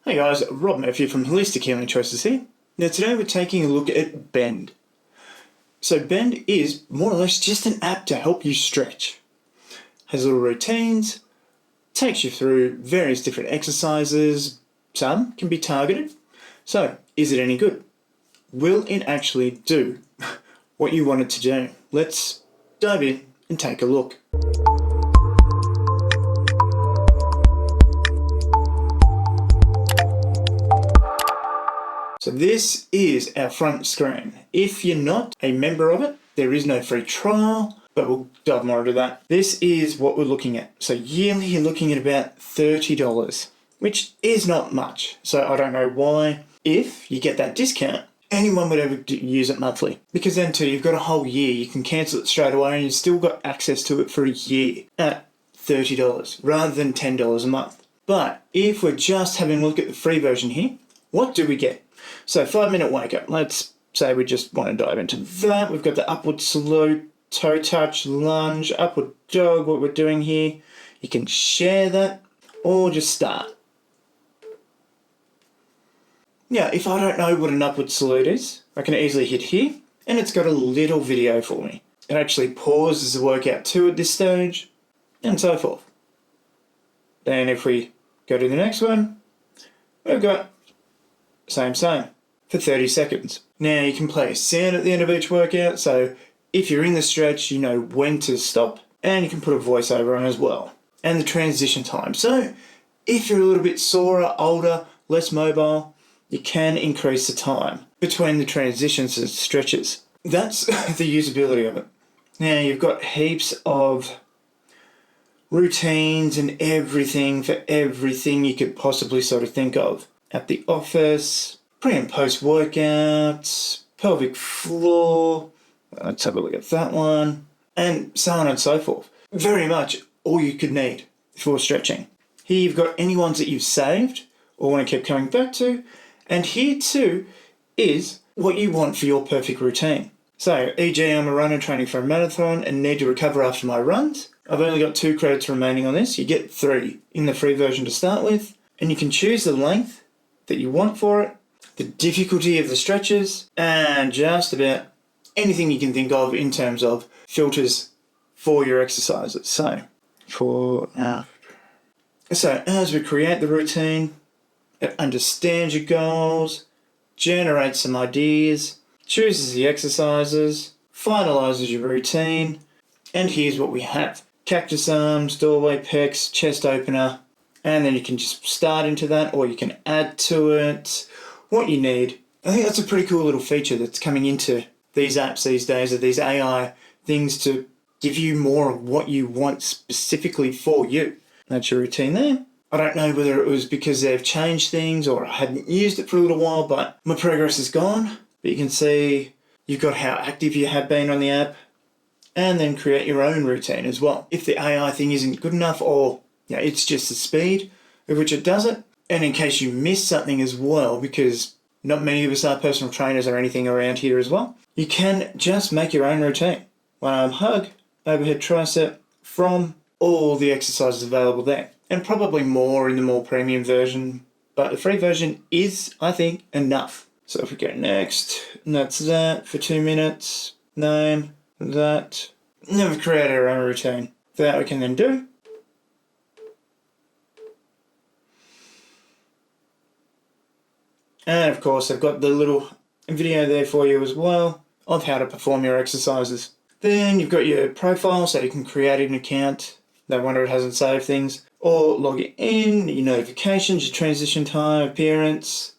Hey guys, Rob Murphy from Holistic Healing Choices here. Now today we're taking a look at Bend. So Bend is more or less just an app to help you stretch. Has little routines, takes you through various different exercises, some can be targeted. So is it any good? Will it actually do what you want it to do? Let's dive in and take a look. So this is our front screen. If you're not a member of it, there is no free trial, but we'll dive more into that. This is what we're looking at. So yearly, you're looking at about $30, which is not much. So I don't know why, if you get that discount, anyone would ever use it monthly. Because then too, you've got a whole year. You can cancel it straight away and you've still got access to it for a year at $30 rather than $10 a month. But if we're just having a look at the free version here, what do we get? So 5-minute wake up. Let's say we just want to dive into that. We've got the upward salute, toe touch, lunge, upward dog, what we're doing here. You can share that or just start. Now, if I don't know what an upward salute is, I can easily hit here and it's got a little video for me. It actually pauses the workout too at this stage and so forth. Then if we go to the next one, we've got same for 30 seconds. Now you can play a sound at the end of each workout, so if you're in the stretch, you know when to stop, and you can put a voiceover on as well. And the transition time. So if you're a little bit sorer, older, less mobile, you can increase the time between the transitions and stretches. That's the usability of it. Now you've got heaps of routines and everything for everything you could possibly sort of think of. At the office, pre and post workouts, pelvic floor, let's have a look at that one, and so on and so forth. Very much all you could need for stretching. Here you've got any ones that you've saved or want to keep coming back to, and here too is what you want for your perfect routine. So, e.g. I'm a runner training for a marathon and need to recover after my runs. I've only got 2 credits remaining on this. You get 3 in the free version to start with, and you can choose the length that you want for it, the difficulty of the stretches, and just about anything you can think of in terms of filters for your exercises. So as we create the routine, it understands your goals, generates some ideas, chooses the exercises, finalizes your routine, and here's what we have. Cactus arms, doorway pecs, chest opener, and then you can just start into that or you can add to it what you need. I think that's a pretty cool little feature that's coming into these apps these days, of these AI things to give you more of what you want specifically for you. That's your routine there. I don't know whether it was because they've changed things or I hadn't used it for a little while, but my progress is gone. But you can see you've got how active you have been on the app and then create your own routine as well. If the AI thing isn't good enough or it's just the speed at which it does it. And in case you miss something as well, because not many of us are personal trainers or anything around here as well, you can just make your own routine. 1 arm hug, overhead tricep, from all the exercises available there. And probably more in the more premium version, but the free version is, I think, enough. So if we go next, and that's that for 2 minutes, name, that. And then we've created our own routine. That we can then do. And of course, I've got the little video there for you as well of how to perform your exercises. Then you've got your profile, so you can create an account. No wonder it hasn't saved things. Or log it in, your notifications, your transition time, appearance.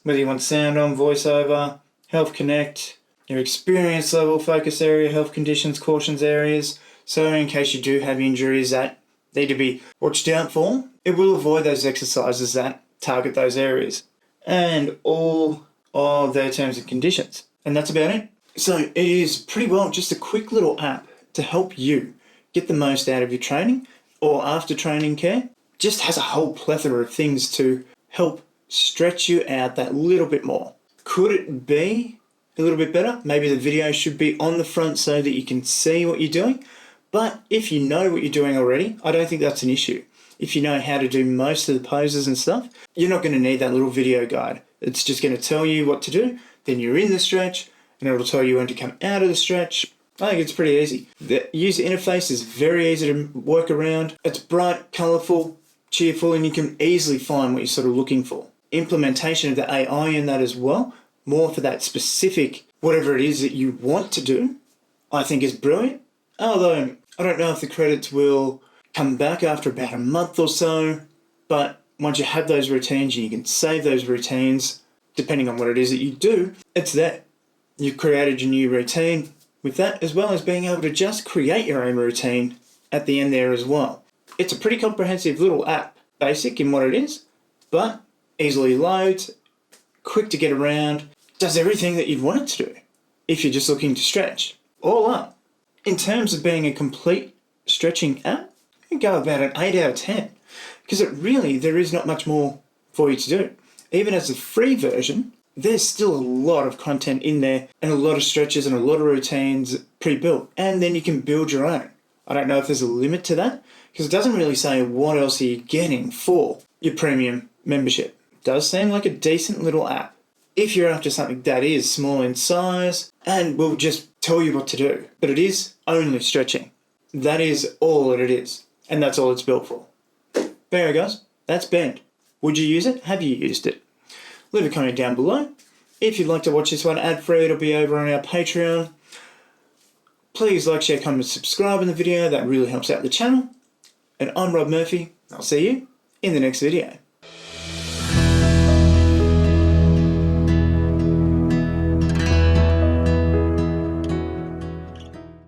Whether you want sound on, voiceover, Health Connect, your experience level, focus area, health conditions, cautions areas. So in case you do have injuries that need to be watched out for, it will avoid those exercises that target those areas, and all of their terms and conditions. And that's about it. So it is pretty well just a quick little app to help you get the most out of your training or after training care. Just has a whole plethora of things to help stretch you out that little bit more. Could it be a little bit better? Maybe the video should be on the front so that you can see what you're doing. But if you know what you're doing already, I don't think that's an issue. if you know how to do most of the poses and stuff, you're not going to need that little video guide. It's just going to tell you what to do. Then you're in the stretch, and it'll tell you when to come out of the stretch. I think it's pretty easy. The user interface is very easy to work around. It's bright, colourful, cheerful, and you can easily find what you're sort of looking for. Implementation of the AI in that as well, more for that specific, whatever it is that you want to do, I think is brilliant. Although, I don't know if the credits will come back after about a month or so, but once you have those routines and you can save those routines, depending on what it is that you do, it's there. You've created your new routine with that, as well as being able to just create your own routine at the end there as well. It's a pretty comprehensive little app, basic in what it is, but easily loads, quick to get around, does everything that you'd want it to do if you're just looking to stretch. All up. In terms of being a complete stretching app, you go about an 8 out of 10, because there is not much more for you to do. Even as a free version, there's still a lot of content in there and a lot of stretches and a lot of routines pre-built, and then you can build your own. I don't know if there's a limit to that, because it doesn't really say what else are you getting for your premium membership. It does seem like a decent little app if you're after something that is small in size and will just tell you what to do. But it is only stretching. That is all that it is, and that's all it's built for. There you go, guys. That's Bend. Would you use it? Have you used it? Leave a comment down below. If you'd like to watch this one ad-free, it'll be over on our Patreon. Please like, share, comment, subscribe in the video. That really helps out the channel. And I'm Rob Murphy. I'll see you in the next video.